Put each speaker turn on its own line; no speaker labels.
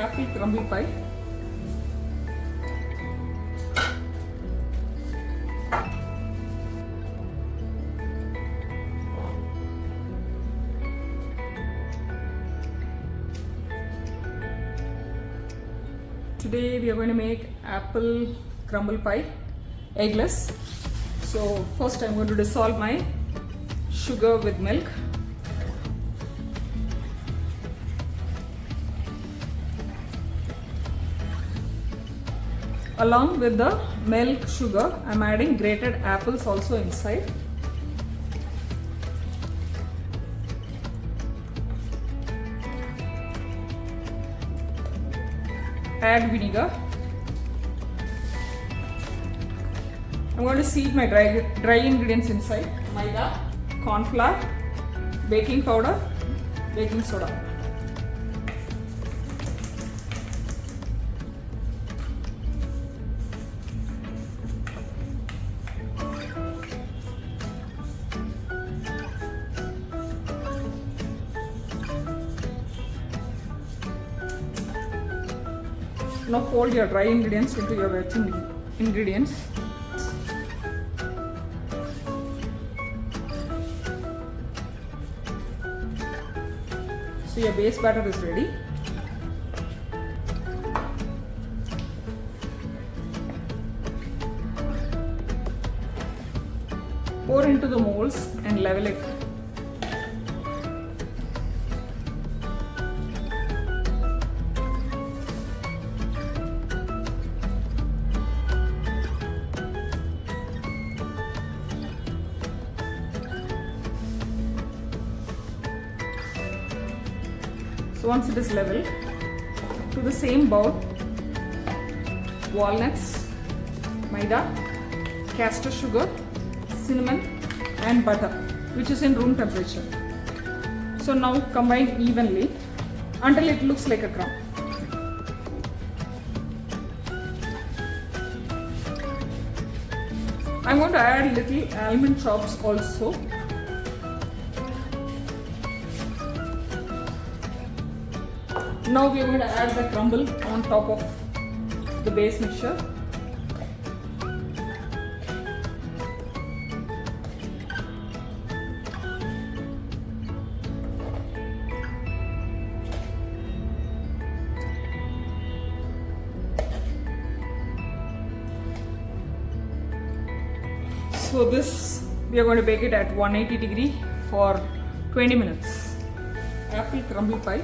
apple crumble pie. Today we are going to make apple crumble pie, eggless. So first I'm going to dissolve my sugar with milk. Along with the milk sugar, I'm adding grated apples also inside. Add vinegar. I'm going to seed my dry ingredients inside. Maida, corn flour, baking powder, baking soda. Now fold your dry ingredients into your wet ingredients. So your base batter is ready. Pour into the molds and level it. So once it is level, to the same bowl, walnuts, maida, castor sugar, cinnamon and butter, which is in room temperature. So now combine evenly until it looks like a crumb. I'm going to add little almond chops also. Now we are going to add the crumble on top of the base mixture. So this we are going to bake it at 180 degree for 20 minutes. Apple crumble pie.